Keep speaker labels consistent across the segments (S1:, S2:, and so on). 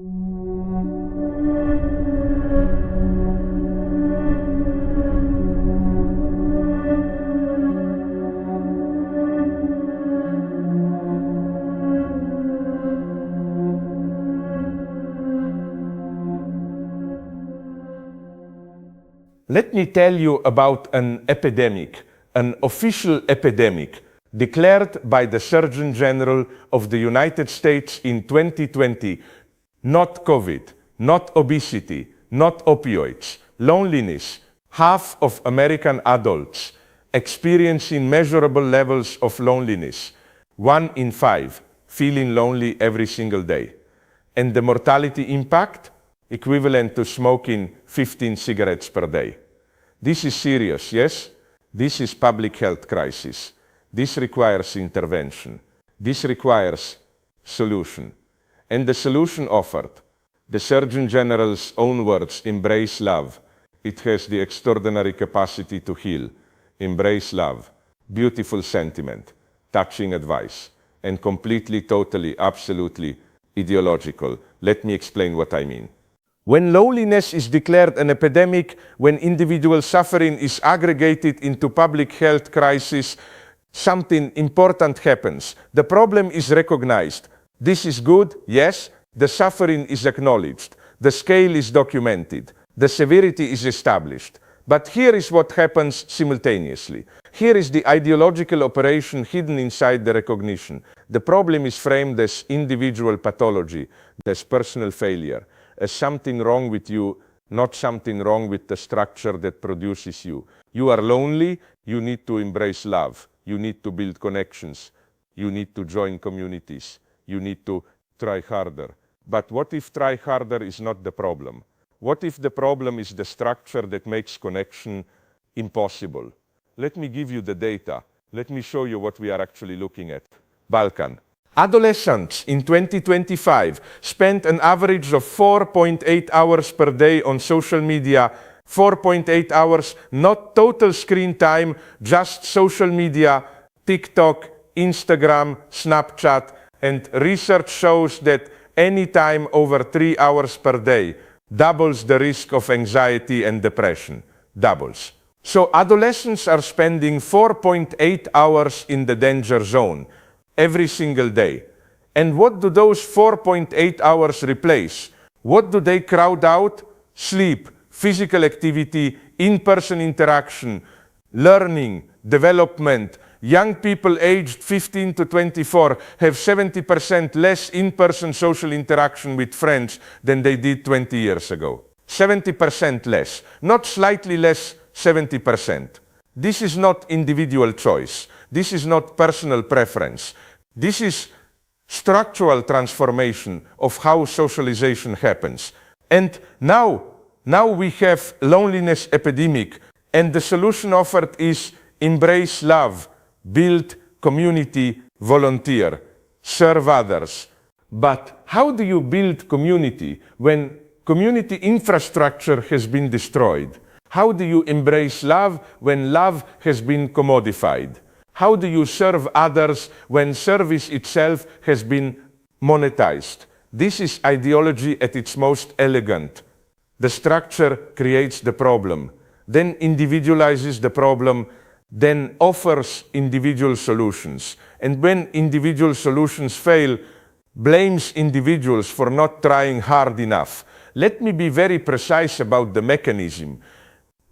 S1: Let me tell you about an epidemic, an official epidemic, declared by the Surgeon General of the United States in 2020. Not COVID, not obesity, not opioids, loneliness. Half of American adults experiencing measurable levels of loneliness. 1 in 5 feeling lonely every single day. And the mortality impact? Equivalent to smoking 15 cigarettes per day. This is serious, yes? This is public health crisis. This requires intervention. This requires solution. And the solution offered, the Surgeon General's own words, embrace love. It has the extraordinary capacity to heal. Embrace love. Beautiful sentiment, touching advice, and completely, totally, absolutely ideological. Let me explain what I mean. When loneliness is declared an epidemic, when individual suffering is aggregated into public health crisis, something important happens. The problem is recognized. This is good, yes. The suffering is acknowledged. The scale is documented. The severity is established. But here is what happens simultaneously. Here is the ideological operation hidden inside the recognition. The problem is framed as individual pathology, as personal failure, as something wrong with you, not something wrong with the structure that produces you. You are lonely, you need to embrace love. You need to build connections. You need to join communities. You need to try harder. But what if try harder is not the problem? What if the problem is the structure that makes connection impossible? Let me give you the data. Let me show you what we are actually looking at. Balkan. Adolescents in 2025 spent an average of 4.8 hours per day on social media. 4.8 hours, not total screen time, just social media, TikTok, Instagram, Snapchat, and research shows that any time over 3 hours per day doubles the risk of anxiety and depression. Doubles. So adolescents are spending 4.8 hours in the danger zone every single day. And what do those 4.8 hours replace? What do they crowd out? Sleep, physical activity, in-person interaction, learning, development. Young people aged 15 to 24 have 70% less in-person social interaction with friends than they did 20 years ago. 70% less. Not slightly less, 70%. This is not individual choice. This is not personal preference. This is structural transformation of how socialization happens. And now we have loneliness epidemic, and the solution offered is embrace love, build community, volunteer, serve others. But how do you build community when community infrastructure has been destroyed? How do you embrace love when love has been commodified? How do you serve others when service itself has been monetized? This is ideology at its most elegant. The structure creates the problem, then individualizes the problem, then offers individual solutions. And when individual solutions fail, blames individuals for not trying hard enough. Let me be very precise about the mechanism,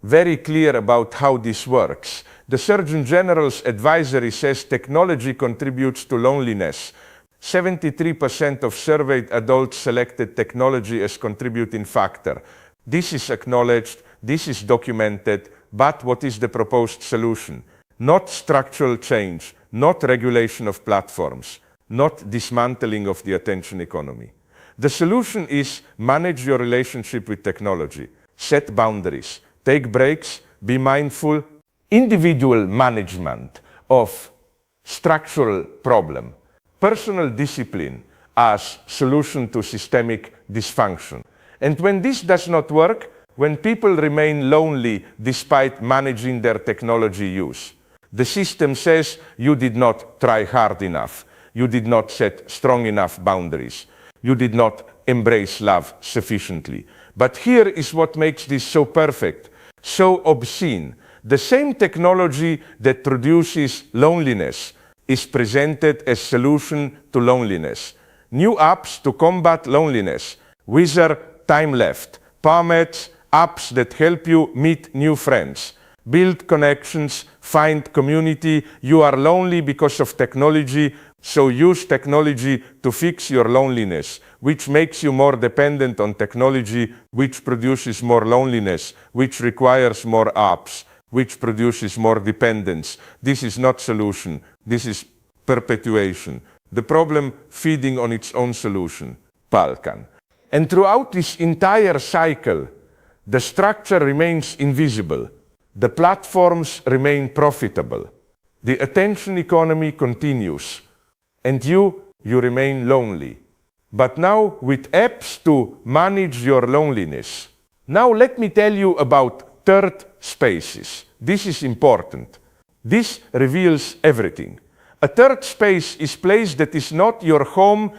S1: very clear about how this works. The Surgeon General's advisory says technology contributes to loneliness. 73% of surveyed adults selected technology as contributing factor. This is acknowledged, this is documented, but what is the proposed solution? Not structural change, not regulation of platforms, not dismantling of the attention economy. The solution is manage your relationship with technology, set boundaries, take breaks, be mindful. Individual management of structural problem, personal discipline as solution to systemic dysfunction. And when this does not work, when people remain lonely despite managing their technology use, the system says you did not try hard enough, you did not set strong enough boundaries, you did not embrace love sufficiently. But here is what makes this so perfect, so obscene. The same technology that produces loneliness is presented as solution to loneliness. New apps to combat loneliness. Wither, Time Left, PubMed, apps that help you meet new friends, build connections, find community. You are lonely because of technology, so use technology to fix your loneliness, which makes you more dependent on technology, which produces more loneliness, which requires more apps, which produces more dependence. This is not solution. This is perpetuation. The problem feeding on its own solution, Balkan. And throughout this entire cycle, the structure remains invisible. The platforms remain profitable. The attention economy continues. And you remain lonely. But now with apps to manage your loneliness. Now let me tell you about third spaces. This is important. This reveals everything. A third space is a place that is not your home,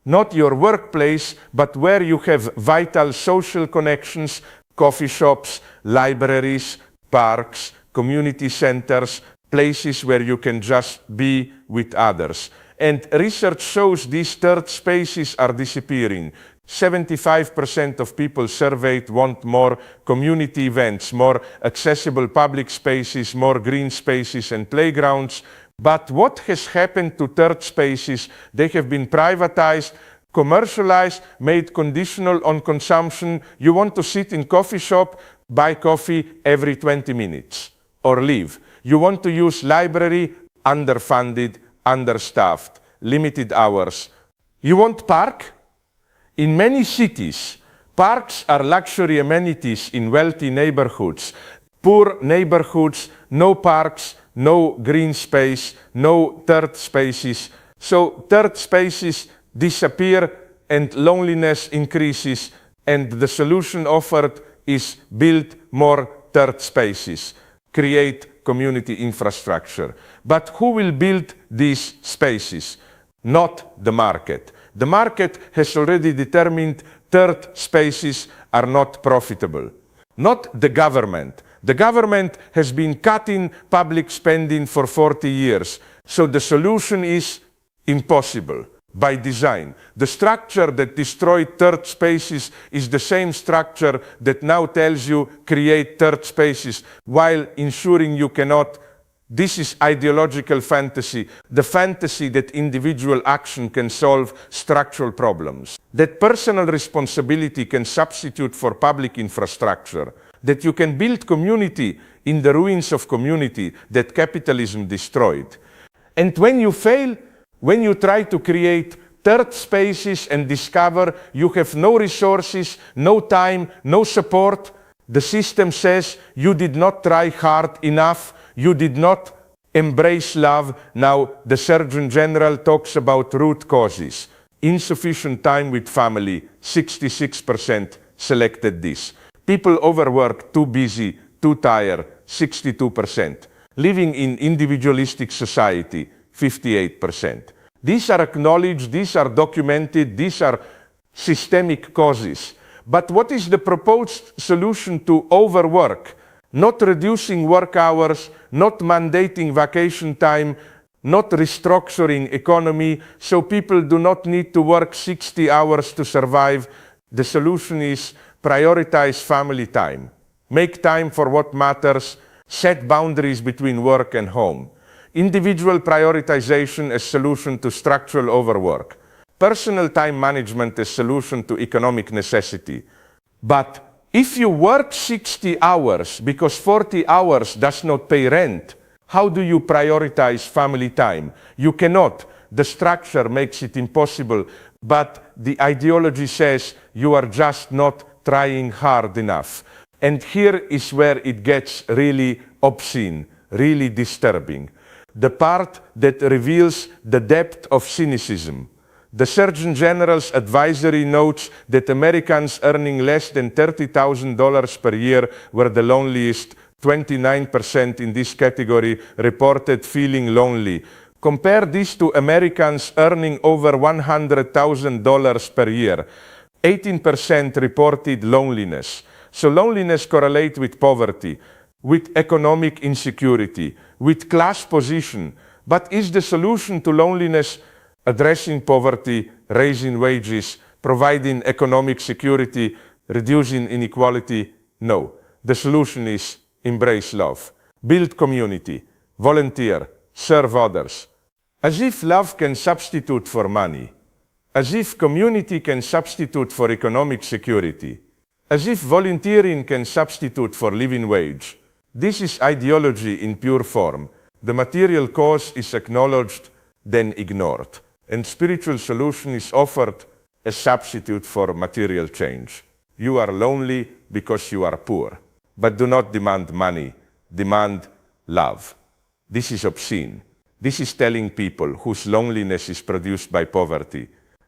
S1: not your workplace, but where you have vital social connections, coffee shops, libraries, parks, community centers, places where you can just be with others. And research shows these third spaces are disappearing. 75% of people surveyed want more community events, more accessible public spaces, more green spaces and playgrounds. But what has happened to third spaces? They have been privatized, commercialized, made conditional on consumption. You want to sit in coffee shop, buy coffee every 20 minutes or leave. You want to use library, underfunded, understaffed, limited hours. You want park? In many cities, parks are luxury amenities in wealthy neighborhoods. Poor neighborhoods, no parks, no green space, no third spaces. So third spaces disappear and loneliness increases, and the solution offered is build more third spaces, create community infrastructure. But who will build these spaces? Not the market. The market has already determined third spaces are not profitable. Not the government. The government has been cutting public spending for 40 years. So the solution is impossible by design. The structure that destroyed third spaces is the same structure that now tells you create third spaces while ensuring you cannot. This is ideological fantasy, the fantasy that individual action can solve structural problems, that personal responsibility can substitute for public infrastructure, that you can build community in the ruins of community that capitalism destroyed. And when you fail, when you try to create third spaces and discover you have no resources, no time, no support, the system says you did not try hard enough, you did not embrace love. Now the Surgeon General talks about root causes. Insufficient time with family, 66% selected this. People overworked, too busy, too tired, 62%. Living in individualistic society, 58%. These are acknowledged, these are documented, these are systemic causes. But what is the proposed solution to overwork? Not reducing work hours, not mandating vacation time, not restructuring economy, so people do not need to work 60 hours to survive. The solution is prioritize family time. Make time for what matters. Set boundaries between work and home. Individual prioritization as solution to structural overwork. Personal time management as solution to economic necessity. But if you work 60 hours because 40 hours does not pay rent, how do you prioritize family time? You cannot. The structure makes it impossible, but the ideology says you are just not trying hard enough. And here is where it gets really obscene, really disturbing. The part that reveals the depth of cynicism. The Surgeon General's advisory notes that Americans earning less than $30,000 per year were the loneliest. 29% in this category reported feeling lonely. Compare this to Americans earning over $100,000 per year. 18% reported loneliness. So loneliness correlates with poverty, with economic insecurity, with class position. But is the solution to loneliness addressing poverty, raising wages, providing economic security, reducing inequality? No. The solution is embrace love, build community, volunteer, serve others. As if love can substitute for money. As if community can substitute for economic security. As if volunteering can substitute for living wage. This is ideology in pure form. The material cause is acknowledged, then ignored. And spiritual solution is offered as substitute for material change. You are lonely because you are poor. But do not demand money, demand love. This is obscene. This is telling people whose loneliness is produced by poverty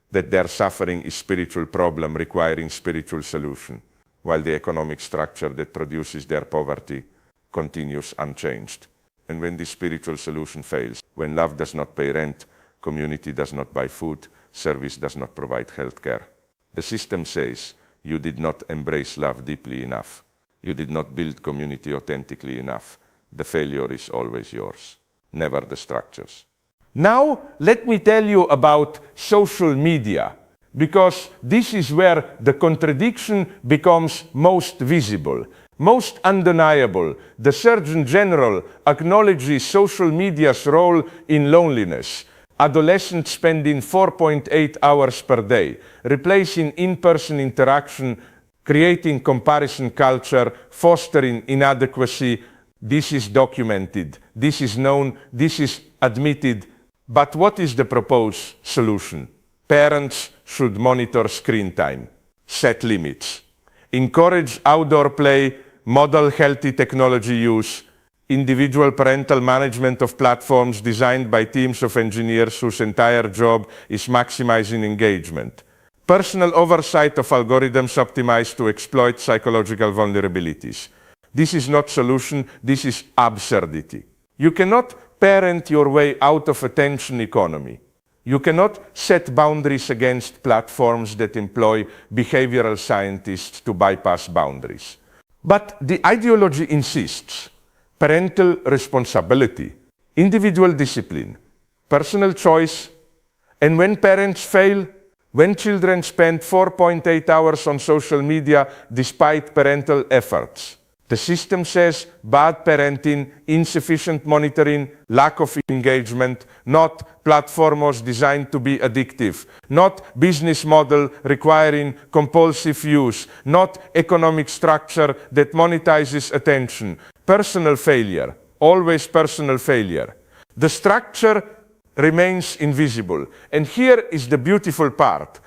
S1: that their suffering is spiritual problem requiring spiritual solution, while the economic structure that produces their poverty continues unchanged. And when this spiritual solution fails, when love does not pay rent, community does not buy food, service does not provide health care, the system says you did not embrace love deeply enough. You did not build community authentically enough. The failure is always yours, never the structures. Now, let me tell you about social media, because this is where the contradiction becomes most visible, most undeniable. The Surgeon General acknowledges social media's role in loneliness. Adolescents spending 4.8 hours per day, replacing in-person interaction, creating comparison culture, fostering inadequacy. This is documented, this is known, this is admitted. But what is the proposed solution? Parents should monitor screen time, set limits, encourage outdoor play, model healthy technology use, individual parental management of platforms designed by teams of engineers whose entire job is maximizing engagement. Personal oversight of algorithms optimized to exploit psychological vulnerabilities. This is not solution, this is absurdity. You cannot parent your way out of attention economy. You cannot set boundaries against platforms that employ behavioral scientists to bypass boundaries. But the ideology insists parental responsibility, individual discipline, personal choice, and when parents fail, when children spend 4.8 hours on social media despite parental efforts, the system says bad parenting, insufficient monitoring, lack of engagement, not platforms designed to be addictive, not business model requiring compulsive use, not economic structure that monetizes attention. Personal failure, always personal failure. The structure remains invisible. And here is the beautiful part,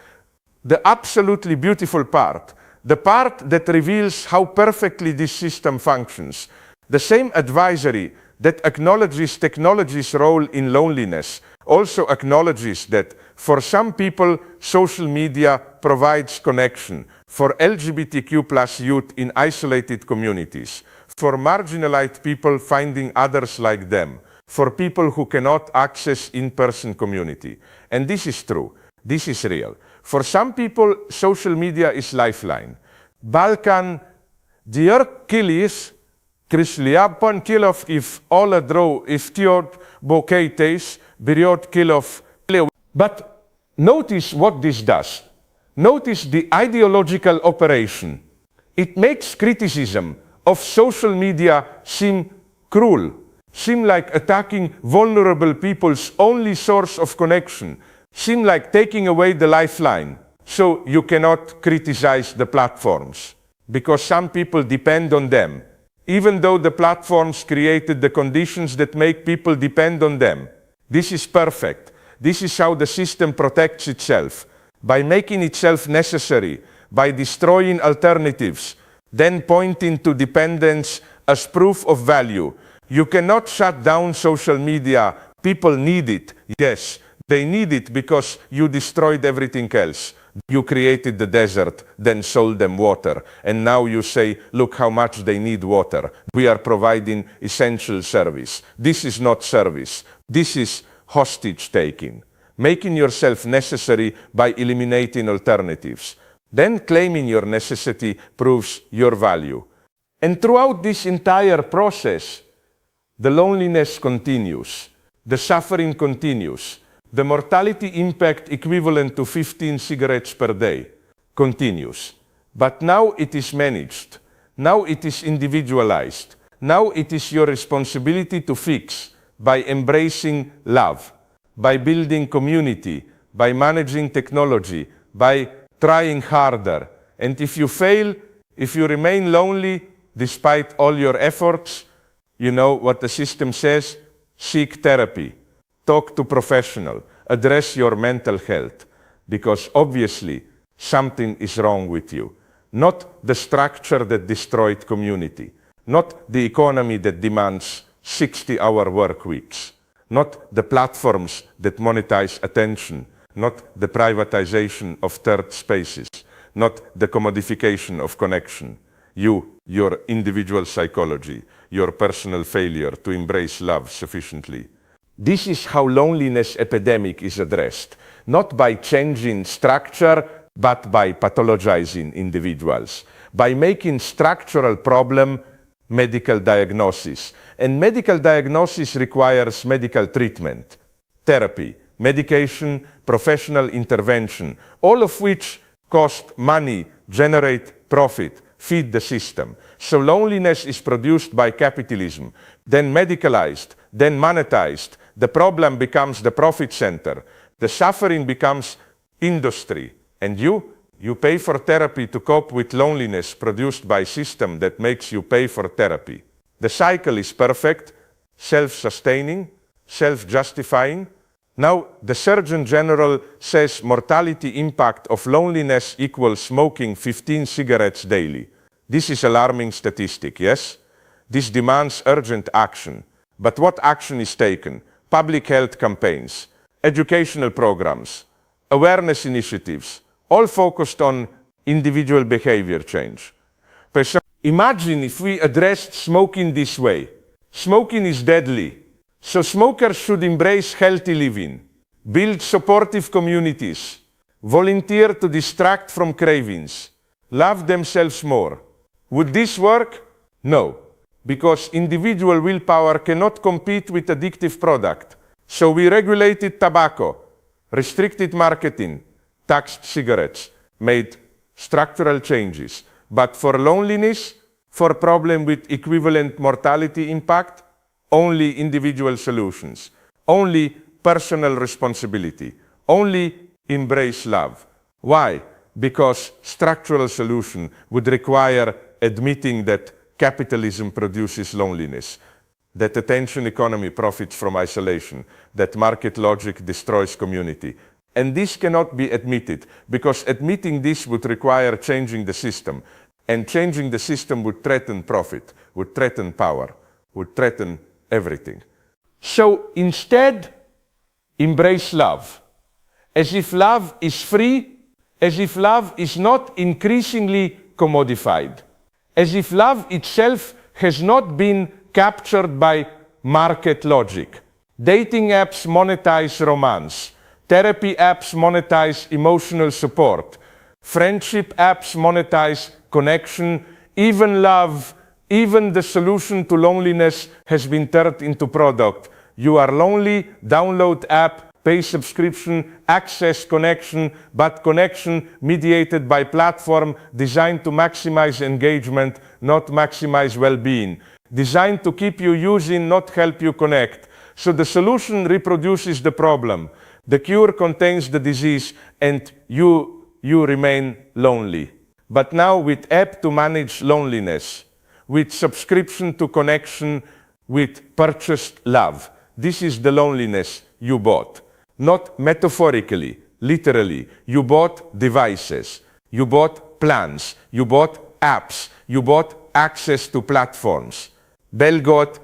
S1: the absolutely beautiful part, the part that reveals how perfectly this system functions. The same advisory that acknowledges technology's role in loneliness also acknowledges that for some people, social media provides connection. For LGBTQ+ youth in isolated communities, for marginalized people finding others like them, for people who cannot access in-person community. And this is true. This is real. For some people, social media is lifeline. Balkan dier kilis, krisliapan kilov if alle dro if tiot boketes, beriot kilov. But notice what this does. Notice the ideological operation. It makes criticism of social media seem cruel, seem like attacking vulnerable people's only source of connection, seem like taking away the lifeline. So you cannot criticize the platforms, because some people depend on them, even though the platforms created the conditions that make people depend on them. This is perfect. This is how the system protects itself, by making itself necessary, by destroying alternatives, then pointing to dependence as proof of value. You cannot shut down social media. People need it. Yes, they need it because you destroyed everything else. You created the desert, then sold them water. And now you say, look how much they need water. We are providing essential service. This is not service. This is hostage taking. Making yourself necessary by eliminating alternatives. Then claiming your necessity proves your value. And throughout this entire process, the loneliness continues, the suffering continues, the mortality impact equivalent to 15 cigarettes per day continues. But now it is managed. Now it is individualized. Now it is your responsibility to fix by embracing love, by building community, by managing technology, by trying harder. And if you fail, if you remain lonely despite all your efforts, you know what the system says: seek therapy, talk to professional, address your mental health, because obviously something is wrong with you. Not the structure that destroyed community, not the economy that demands 60-hour work weeks, not the platforms that monetize attention, not the privatization of third spaces, not the commodification of connection. Your individual psychology, your personal failure to embrace love sufficiently. This is how loneliness epidemic is addressed, not by changing structure, but by pathologizing individuals, by making structural problem medical diagnosis. And medical diagnosis requires medical treatment, therapy, medication, professional intervention, all of which cost money, generate profit, feed the system. So loneliness is produced by capitalism, then medicalized, then monetized. The problem becomes the profit center. The suffering becomes industry. And you pay for therapy to cope with loneliness produced by system that makes you pay for therapy. The cycle is perfect, self-sustaining, self-justifying. Now, the Surgeon General says mortality impact of loneliness equals smoking 15 cigarettes daily. This is alarming statistic, yes? This demands urgent action. But what action is taken? Public health campaigns, educational programs, awareness initiatives, all focused on individual behavior change. Imagine if we addressed smoking this way. Smoking is deadly. So smokers should embrace healthy living, build supportive communities, volunteer to distract from cravings, love themselves more. Would this work? No, because individual willpower cannot compete with addictive product. So we regulated tobacco, restricted marketing, taxed cigarettes, made structural changes. But for loneliness, for problem with equivalent mortality impact, only individual solutions, only personal responsibility, only embrace love. Why? Because structural solution would require admitting that capitalism produces loneliness, that attention economy profits from isolation, that market logic destroys community. And this cannot be admitted, because admitting this would require changing the system. And changing the system would threaten profit, would threaten power, would threaten everything. So instead, embrace love. As if love is free, as if love is not increasingly commodified, as if love itself has not been captured by market logic. Dating apps monetize romance. Therapy apps monetize emotional support. Friendship apps monetize connection. Even love, even the solution to loneliness has been turned into product. You are lonely, download app, pay subscription, access connection, but connection mediated by platform designed to maximize engagement, not maximize well-being. Designed to keep you using, not help you connect. So the solution reproduces the problem. The cure contains the disease, and you remain lonely. But now with app to manage loneliness, with subscription to connection, with purchased love. This is the loneliness you bought. Not metaphorically, literally. You bought devices. You bought plans. You bought apps. You bought access to platforms. Bell got,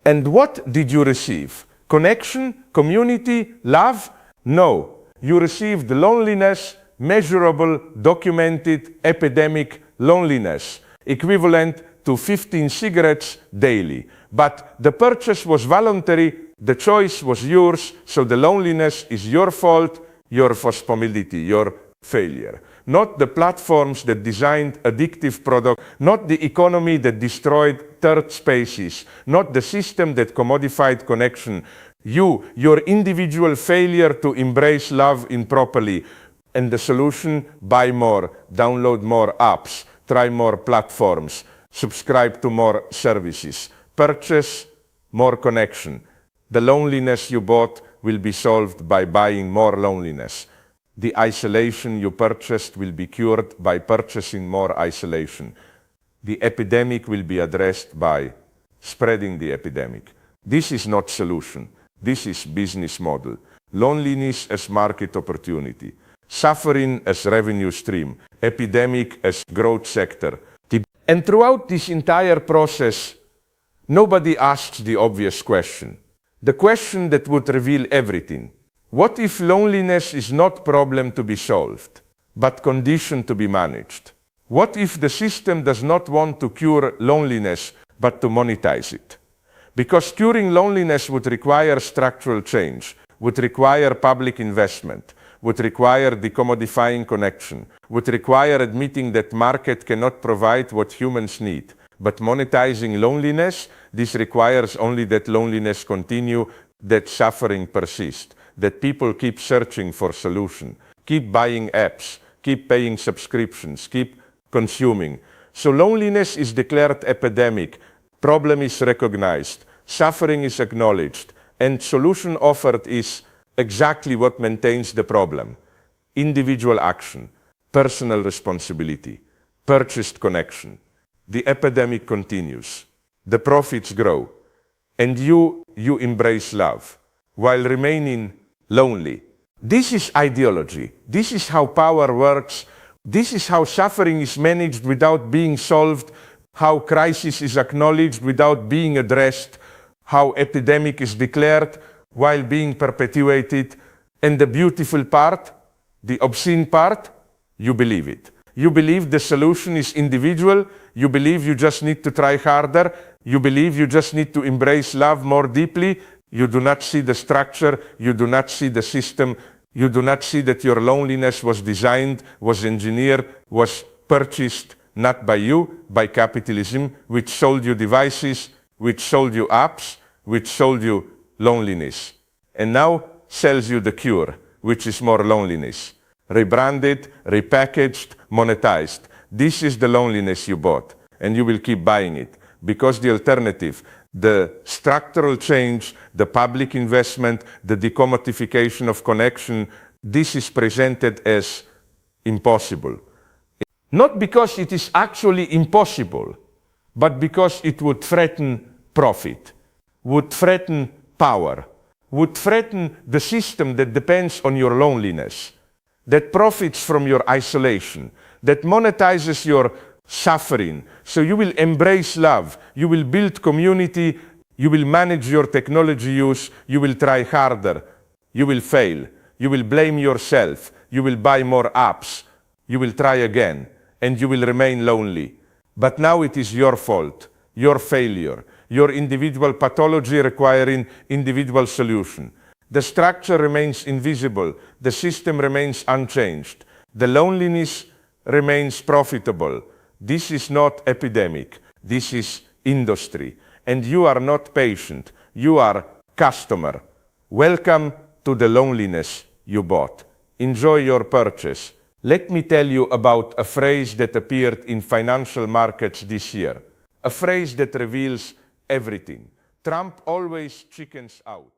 S1: and what did you receive? Connection, community, love? No. You received loneliness, measurable, documented, epidemic loneliness, equivalent to 15 cigarettes daily. But the purchase was voluntary, the choice was yours, so the loneliness is your fault, your responsibility, your failure. not the platforms that designed addictive products, not the economy that destroyed third spaces, not the system that commodified connection. Your individual failure to embrace love improperly. And the solution: buy more, download more apps, try more platforms, subscribe to more services, purchase more connection. The loneliness you bought will be solved by buying more loneliness. The isolation you purchased will be cured by purchasing more isolation. The epidemic will be addressed by spreading the epidemic. This is not solution. This is business model. Loneliness as market opportunity. Suffering as revenue stream. Epidemic as growth sector. And throughout this entire process, nobody asks the obvious question. The question that would reveal everything. What if loneliness is not problem to be solved, but condition to be managed? What if the system does not want to cure loneliness, but to monetize it? Because curing loneliness would require structural change, would require public investment, would require decommodifying connection, would require admitting that market cannot provide what humans need. But monetizing loneliness, this requires only that loneliness continue, that suffering persist, that people keep searching for solution, keep buying apps, keep paying subscriptions, keep consuming. So loneliness is declared epidemic, problem is recognized, suffering is acknowledged, and solution offered is exactly what maintains the problem. Individual action, personal responsibility, purchased connection. The epidemic continues, the profits grow, and you embrace love while remaining lonely. This is ideology. This is how power works. This is how suffering is managed without being solved, how crisis is acknowledged without being addressed, how epidemic is declared while being perpetuated. And the beautiful part, the obscene part, you believe it. You believe the solution is individual. You believe you just need to try harder. You believe you just need to embrace love more deeply. You do not see the structure. You do not see the system. You do not see that your loneliness was designed, was engineered, was purchased not by you, by capitalism, which sold you devices, which sold you apps, which sold you loneliness. And now sells you the cure, which is more loneliness. Rebranded, repackaged, monetized. This is the loneliness you bought, and you will keep buying it, because the alternative, the structural change, the public investment, the decommodification of connection, this is presented as impossible. Not because it is actually impossible, but because it would threaten profit, would threaten power, would threaten the system that depends on your loneliness, that profits from your isolation, that monetizes your suffering. So you will embrace love, you will build community, you will manage your technology use, you will try harder, you will fail, you will blame yourself, you will buy more apps, you will try again, and you will remain lonely. But now it is your fault, your failure, your individual pathology requiring individual solution. The structure remains invisible, the system remains unchanged, the loneliness remains profitable. This is not epidemic, this is industry. And you are not patient, you are customer. Welcome to the loneliness you bought. Enjoy your purchase. Let me tell you about a phrase that appeared in financial markets this year. A phrase that reveals everything. Trump always chickens out.